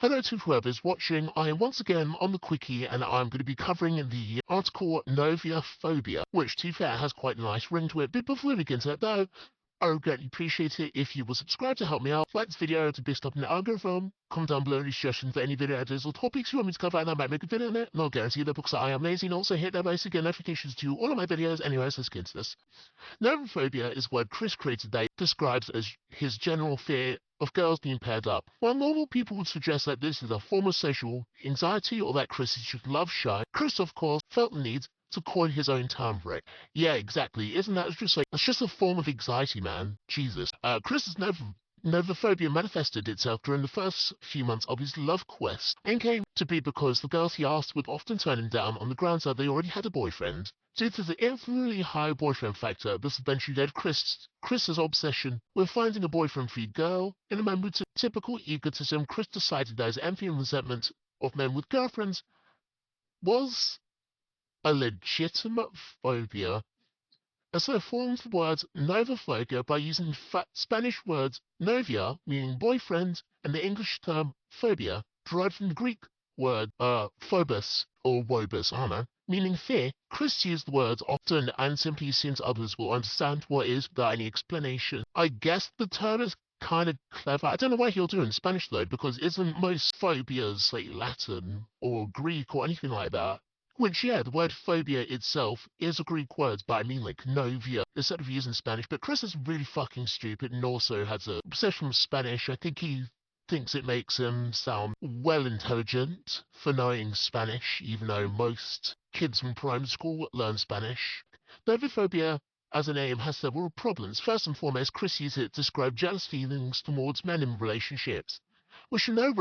Hello to whoever's watching. I am once again on the quickie and I'm going to be covering the article Noviophobia, which to be fair has quite a nice ring to it. But before we begin to it though, I would greatly appreciate it if you will subscribe to help me out, like this video to boost up in the algorithm, comment down below any suggestions for any video ideas or topics you want me to cover and I might make a video on it, and I'll guarantee that because I am lazy, and also hit that bell to get notifications to all of my videos. Anyways, let's get into this. Noviophobia is what Chris created that describes as his general fear of girls being paired up. While normal people would suggest that this is a form of social anxiety or that Chris is just love shy, Chris of course felt the need to coin his own term for it. Yeah, exactly. Isn't that just like, it's just a form of anxiety, man. Jesus. Chris's Noviophobia manifested itself during the first few months of his love quest and came to be because the girls he asked would often turn him down on the grounds that they already had a boyfriend. Due to the infinitely high boyfriend factor, this eventually led Chris's obsession with finding a boyfriend-free girl. In a moment of typical egotism, Chris decided that his envy and resentment of men with girlfriends was a legitimate phobia, and so formed the word novophobia by using Spanish words novia, meaning boyfriend, and the English term phobia, derived from the Greek word phobos or wobus, I don't know, meaning fear. Chris used the words often and simply assumes others will understand what it is without any explanation. I guess the term is kind of clever. I don't know why he'll do it in Spanish though, because isn't most phobias like Latin or Greek or anything like that? Which, yeah, the word phobia itself is a Greek word, but I mean like novia instead of using Spanish. But Chris is really fucking stupid and also has a obsession with Spanish. I think he thinks it makes him sound well intelligent for knowing Spanish, even though most kids from primary school learn Spanish. Noviophobia as a name has several problems. First and foremost, Chris uses it to describe jealous feelings towards men in relationships, which in no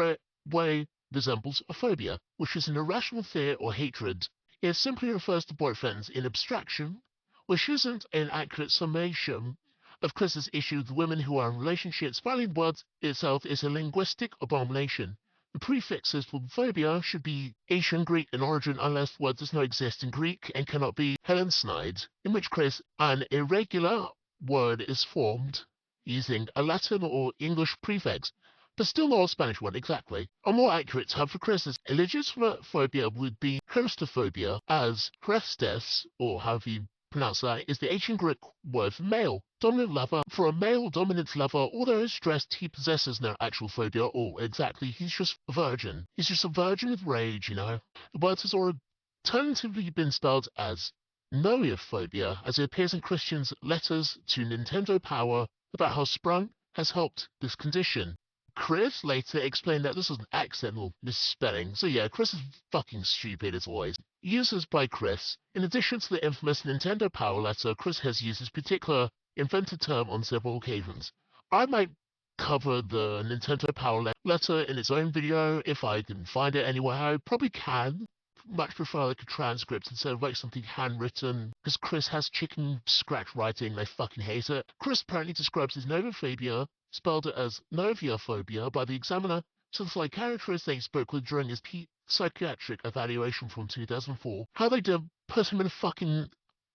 way resembles a phobia, which is an irrational fear or hatred. It simply refers to boyfriends in abstraction, which isn't an accurate summation of Chris's issue with women who are in relationships. Finally, the word itself is a linguistic abomination. The prefixes for phobia should be ancient Greek in origin unless the word does not exist in Greek and cannot be Hellenicized, in which case an irregular word is formed using a Latin or English prefix, but still not a Spanish one exactly. A more accurate term for Chris is illegitimate phobia would be Hristophobia, as Hrestes, or however you pronounce that, is the ancient Greek word for male dominant lover. For a male dominant lover, although stressed he possesses no actual phobia or exactly, he's just a virgin. He's just a virgin with rage, you know. The word has alternatively been spelled as Noviophobia, as it appears in Christian's letters to Nintendo Power about how Sprung has helped this condition. Chris later explained that this was an accidental misspelling, so yeah, Chris is fucking stupid as always. Uses by Chris. In addition to the infamous Nintendo Power letter, Chris has used this particular invented term on several occasions. I might cover the Nintendo Power letter in its own video if I can find it anywhere. I probably can. Much prefer like a transcript instead of like something handwritten, because Chris has chicken scratch writing and I fucking hate it. Chris apparently describes his novophobia, spelled it as noviophobia, by the examiner to the psychiatrist they spoke with during his psychiatric evaluation from 2004. How they did put him in a fucking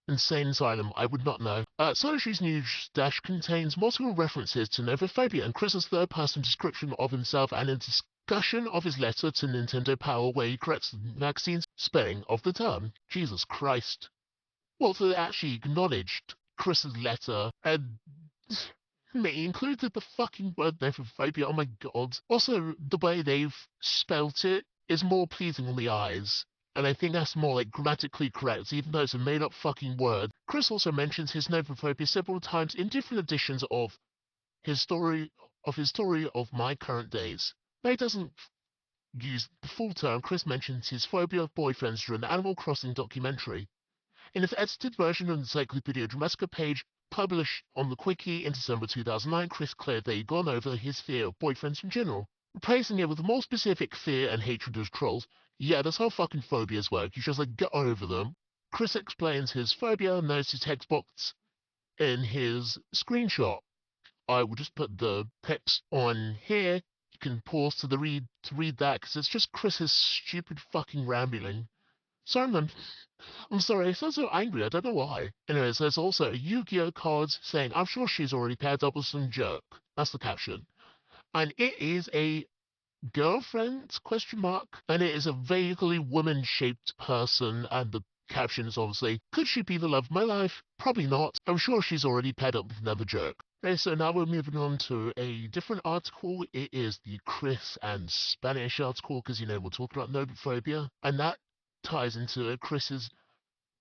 insane asylum, I would not know. Solitary's news dash contains multiple references to noviophobia and Chris's third-person description of himself and a discussion of his letter to Nintendo Power where he corrects the magazine's spelling of the term. Jesus Christ. Well, they actually acknowledged Chris's letter and they included the fucking word noviophobia, oh my god. Also, the way they've spelt it is more pleasing on the eyes, and I think that's more like grammatically correct, even though it's a made-up fucking word. Chris also mentions his noviophobia several times in different editions of his story of My Current Days. But he doesn't use the full term. Chris mentions his phobia of boyfriends during the Animal Crossing documentary. In his edited version of the Encyclopedia Dramatica page, published on the Quickie in December 2009, Chris declared that he'd gone over his fear of boyfriends in general, replacing it with a more specific fear and hatred of trolls. Yeah, that's how fucking phobias work. You just like get over them. Chris explains his phobia and notes his text box in his screenshot. I will just put the text on here. You can pause to read that because it's just Chris's stupid fucking rambling. Sorry, man. I'm sorry, I sound so angry, I don't know why. Anyways, there's also a Yu-Gi-Oh card saying, I'm sure she's already paired up with some jerk. That's the caption. And it is a girlfriend, question mark, and it is a vaguely woman-shaped person, and the caption is obviously, could she be the love of my life? Probably not. I'm sure she's already paired up with another jerk. Okay, so now we're moving on to a different article. It is the Chris and Spanish article, because, you know, we're talking about Noviophobia, and that ties into Chris's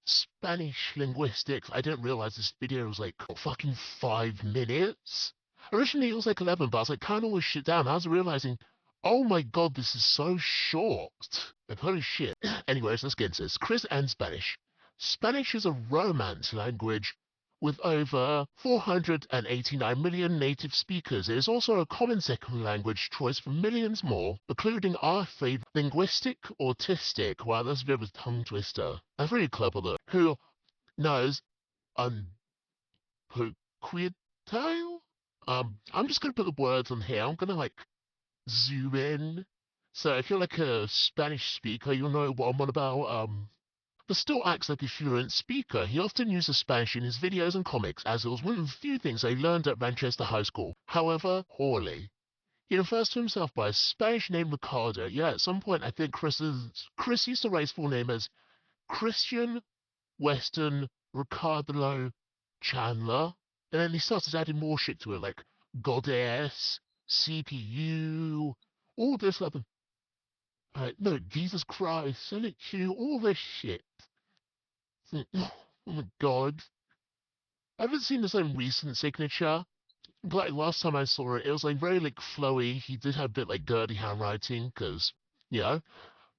Spanish linguistics. I didn't realize this video was like fucking 5 minutes. Originally it was like 11, but I was like counting all this shit down. I was realizing, oh my god, this is so short. Like, holy shit. Anyways, let's get into this. Chris and Spanish. Spanish is a Romance language with over 489 million native speakers. It is also a common second language choice for millions more, including our favorite linguistic autistic. Wow, that's a bit of a tongue twister. That's really clever though. Who knows unquitile? I'm just gonna put the words on here. I'm gonna like zoom in. So if you're like a Spanish speaker, you'll know what I'm on about. But still acts like a fluent speaker. He often uses Spanish in his videos and comics, as it was one of the few things I learned at Manchester High School. However, poorly. He refers to himself by a Spanish name Ricardo. Yeah, at some point I think Chris used to write his full name as Christian Weston Ricardo Chandler. And then he started adding more shit to it, like Goddess, CPU, all this other. No, Jesus Christ, Senate Q, all this shit. Oh my god. I haven't seen his own recent signature, but like last time I saw it, it was like very like flowy. He did have a bit like dirty handwriting, because, you know.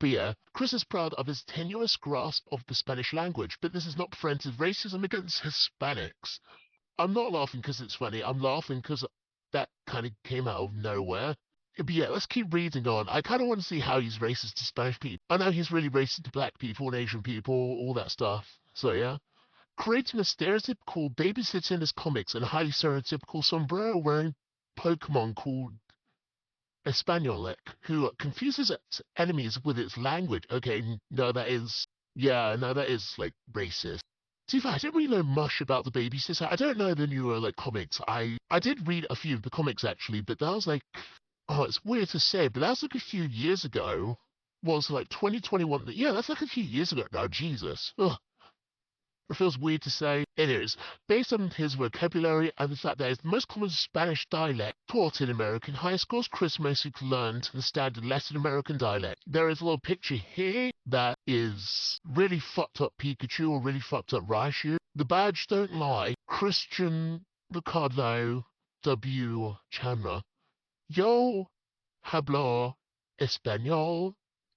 But yeah, Chris is proud of his tenuous grasp of the Spanish language, but this is not prevented racism against Hispanics. I'm not laughing because it's funny, I'm laughing because that kind of came out of nowhere. But yeah, let's keep reading on. I kind of want to see how he's racist to Spanish people. I know he's really racist to black people and Asian people, all that stuff. So yeah. Creating a stereotypical babysitter in his comics and a highly stereotypical sombrero-wearing Pokemon called Espanolek, who confuses its enemies with its language. Okay, no, that is... Yeah, no, that is, like, racist. To be fair, I didn't really know much about the babysitter. I don't know the newer, like, comics. I did read a few of the comics, actually, but that was, like... Oh, it's weird to say, but that was, like, a few years ago. Was, like, 2021. Yeah, that's, like, a few years ago now. Jesus. Ugh. It feels weird to say. It is. Based on his vocabulary and the fact that it's the most common Spanish dialect taught in American high schools, Chris mostly learned the standard Latin American dialect. There is a little picture here that is really fucked up Pikachu or really fucked up Raichu. The badge don't lie. Christian Ricardo W. Chandler. Yo hablo español.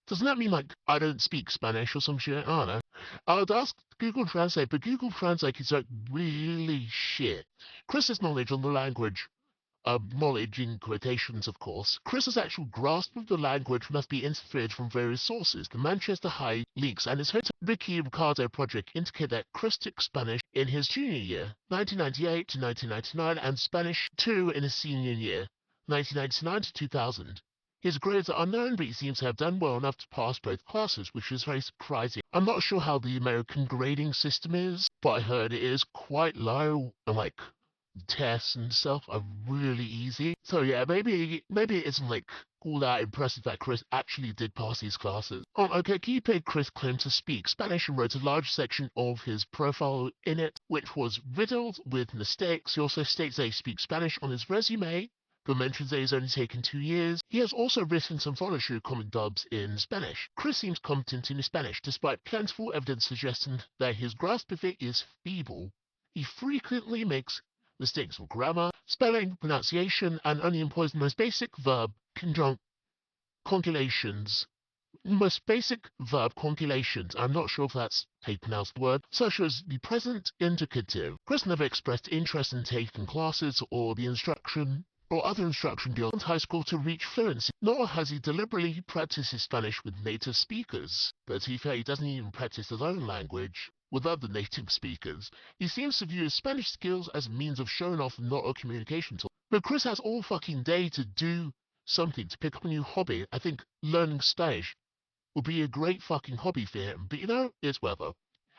Doesn't that mean like I don't speak Spanish or some shit? I don't know. I would ask Google Translate, but Google Translate is like really shit. Chris's knowledge on the language, knowledge in quotations, of course. Chris's actual grasp of the language must be interfered from various sources. The Manchester High leaks and his Hotel Ricky Ricardo project indicate that Chris took Spanish in his junior year, 1998 to 1999, and Spanish 2 in his senior year, 1999 to 2000. His grades are unknown, but he seems to have done well enough to pass both classes, which is very surprising. I'm not sure how the American grading system is, but I heard it is quite low, and like tests and stuff are really easy. So yeah, maybe it isn't like all that impressive that Chris actually did pass these classes. On OkCupid, Chris claimed to speak Spanish and wrote a large section of his profile in it, which was riddled with mistakes. He also states that he speaks Spanish on his resume, but mentions that he's only taken 2 years. He has also written some voluntary comic dubs in Spanish. Chris seems competent in his Spanish, despite plentiful evidence suggesting that his grasp of it is feeble. He frequently makes mistakes with grammar, spelling, pronunciation, and only employs the most basic verb conjugations. Most basic verb conjugations, I'm not sure if that's how you pronounce the word, such as the present indicative. Chris never expressed interest in taking classes or the instruction or other instruction beyond high school to reach fluency, nor has he deliberately practiced his Spanish with native speakers. But to be fair, he doesn't even practice his own language with other native speakers. He seems to view his Spanish skills as a means of showing off, not a communication tool. But Chris has all fucking day to do something, to pick up a new hobby. I think learning Spanish would be a great fucking hobby for him, but you know, it's weather.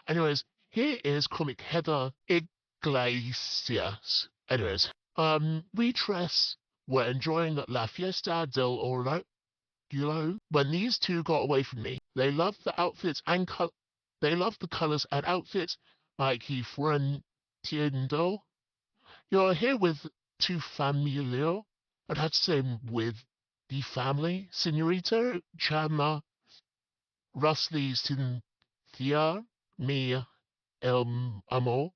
Anyways, here is comic Heather Iglesias. Anyways, we tres were enjoying La Fiesta del Oro. when these two got away from me. They loved the outfits and they loved the colors and outfits, like he entiendo. You're here with tu familio. I'd have to say with the family, Senorita Chama Rusli Cynthia, mi el amor.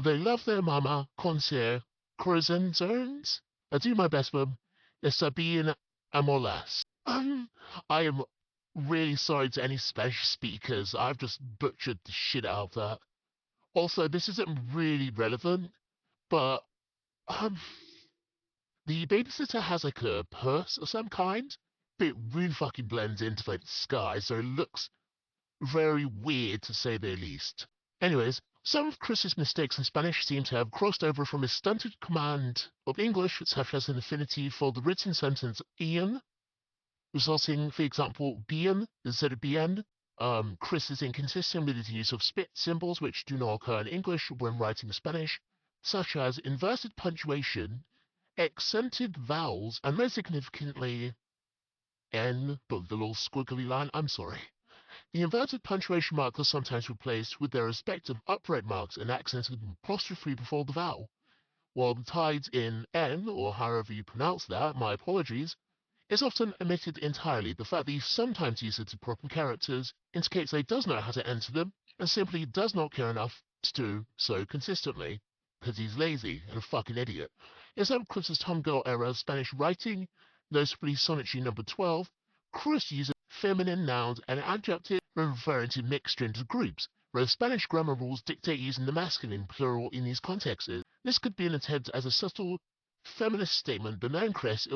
They love their mama con ser croissants. I do my best, but está bien amolas. I am really sorry to any Spanish speakers. I've just butchered the shit out of that. Also, this isn't really relevant, but the babysitter has like a purse of some kind, but it really fucking blends into like the sky, so it looks very weird to say the least. Anyways, some of Chris's mistakes in Spanish seem to have crossed over from his stunted command of English, such as an affinity for the written sentence Ian, resulting, for example, bien instead of bien. Chris is inconsistent with his use of spit symbols which do not occur in English when writing Spanish, such as inverted punctuation, accented vowels, and most significantly, N, but the little squiggly line, I'm sorry. The inverted punctuation marks are sometimes replaced with their respective upright marks and accented apostrophe before the vowel, while the tides in N, or however you pronounce that, my apologies, is often omitted entirely. The fact that he sometimes uses the proper characters indicates that he does know how to enter them and simply does not care enough to do so consistently, because he's lazy and a fucking idiot. In some Chris's Tom Girl era Spanish writing, notably Sonetry number 12, Chris uses feminine nouns and adjectives referring to mixed gender groups, whereas Spanish grammar rules dictate using the masculine plural in these contexts. This could be an attempt as a subtle feminist statement, but knowing Chris, it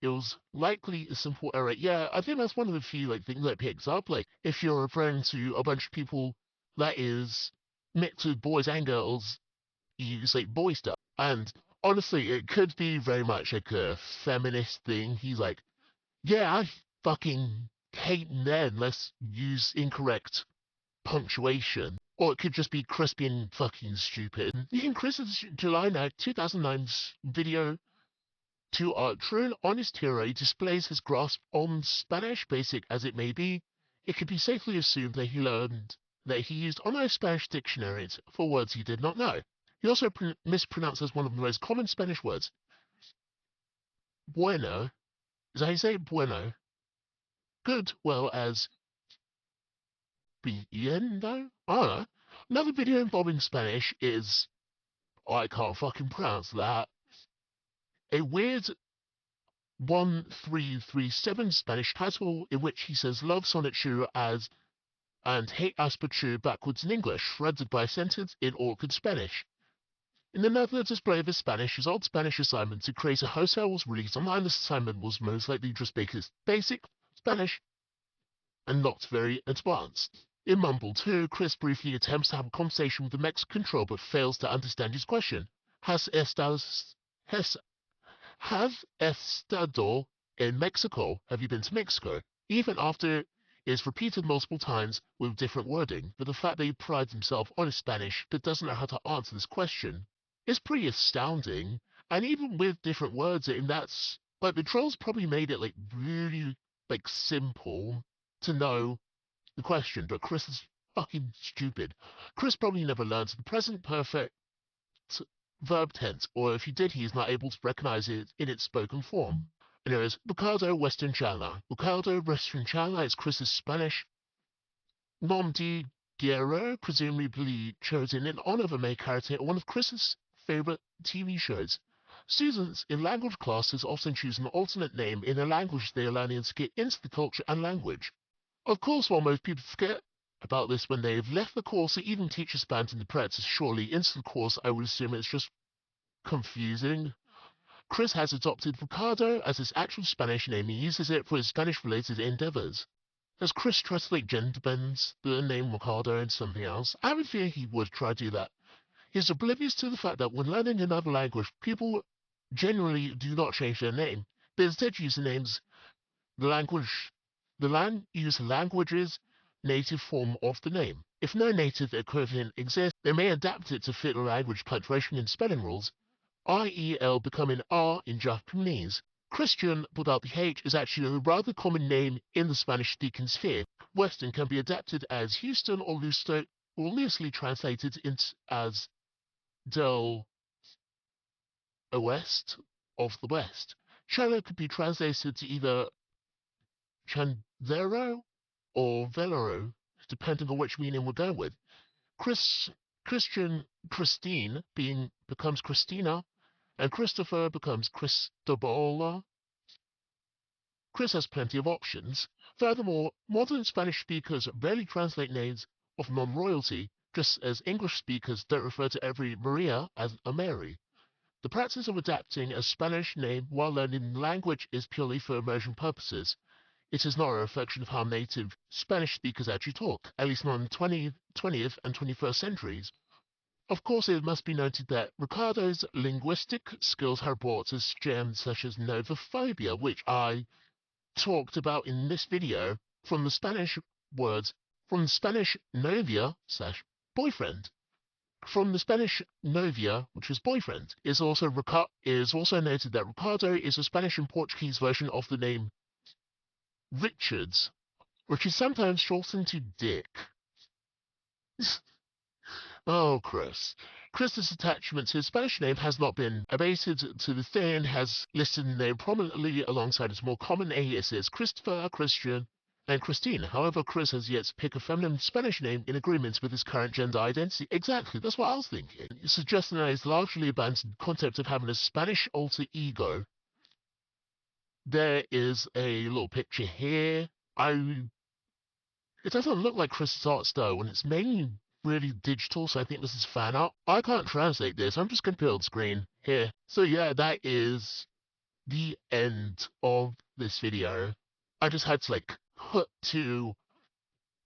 was likely a simple error. Yeah, I think that's one of the few things that picks up. Like, if you're referring to a bunch of people that is mixed with boys and girls, you use boy stuff. And honestly, it could be very much like a feminist thing. He's like, yeah, I fucking hate men. Let's use incorrect punctuation. Or it could just be Chris being fucking stupid. In Chris's July 9, 2009's video to our true and honest hero, he displays his grasp on Spanish, basic as it may be. It can be safely assumed that he learned that he used online Spanish dictionaries for words he did not know. He also mispronounces one of the most common Spanish words. Bueno. Is that how you say bueno? Good, well as viendo? I don't know. Another video involving Spanish is, I can't fucking pronounce that, a weird 1337 Spanish title in which he says love sonetry as and hate asperture backwards in English, threaded by a sentence in awkward Spanish. In another display of his Spanish, his old Spanish assignment to create a hotel was released online. This assignment was most likely just basic Spanish and not very advanced. In Mumble 2, Chris briefly attempts to have a conversation with the Mexican troll but fails to understand his question. Have estado in Mexico? Have you been to Mexico? Even after is repeated multiple times with different wording, but the fact that he prides himself on his Spanish but doesn't know how to answer this question is pretty astounding. And even with different words, and that's the trolls probably made it really simple to know the question, but Chris is fucking stupid. Chris probably never learned the present perfect verb tense, or if he did, he is not able to recognize it in its spoken form. Anyways, Bocado Western Chala. Bocado Western Chala is Chris's Spanish nom de guerre, presumably chosen in honor of a main character in one of Chris's favorite TV shows. Students in language classes often choose an alternate name in a language they are learning to get into the culture and language. Of course, while most people forget about this when they've left the course, or even teachers abandon the practice surely into the course, I would assume it's just confusing. Chris has adopted Ricardo as his actual Spanish name and uses it for his Spanish-related endeavors. As Chris tries to gender bends the name Ricardo into something else, I have a feeling he would try to do that. He's oblivious to the fact that when learning another language, people generally do not change their name, but instead use the names use language's native form of the name. If no native equivalent exists, they may adapt it to fit the language punctuation and spelling rules, IEL becoming R in Japanese. Christian, without the H, is actually a rather common name in the Spanish-speaking sphere. Western can be adapted as Houston or loosely translated as del Oeste, of the West. Cholo could be translated to either Chandero or Velero, depending on which meaning we're going with. Christine becomes Christina, and Christopher becomes Cristobola. Chris has plenty of options. Furthermore, modern Spanish speakers rarely translate names of non-royalty, just as English speakers don't refer to every Maria as a Mary. The practice of adapting a Spanish name while learning the language is purely for immersion purposes. It is not a reflection of how native Spanish speakers actually talk, at least not in the 20th and 21st centuries. Of course, it must be noted that Ricardo's linguistic skills have brought us gems such as Noviophobia, which I talked about in this video, from the Spanish novia slash boyfriend. From the Spanish novia, which is boyfriend, is also noted that Ricardo is a Spanish and Portuguese version of the name Richards, which is sometimes shortened to Dick. Oh, Chris. Chris's attachment to his Spanish name has not been abated to the thin, has listed the name prominently alongside its more common aliases Christopher, Christian, and Christine. However, Chris has yet to pick a feminine Spanish name in agreement with his current gender identity. Exactly, that's what I was thinking. Suggesting that he's largely abandoned the concept of having a Spanish alter ego. There is a little picture here. It doesn't look like Chris's art style, and it's mainly really digital, so I think this is fan art. I can't translate this. I'm just going to build screen here. So yeah, that is the end of this video. I just had to put two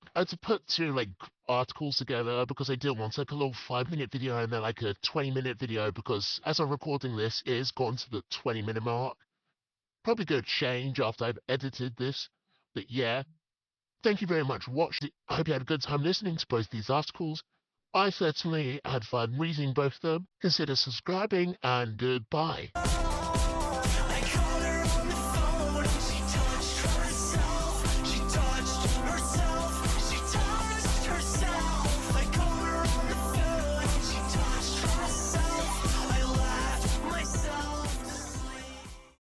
articles together because I didn't want like a little 5-minute video and then like a 20-minute video, because as I'm recording this, it has gone to the 20-minute mark. Probably going to change after I've edited this, but yeah. Thank you very much for watching. I hope you had a good time listening to both these articles. I certainly had fun reading both of them. Consider subscribing, and goodbye.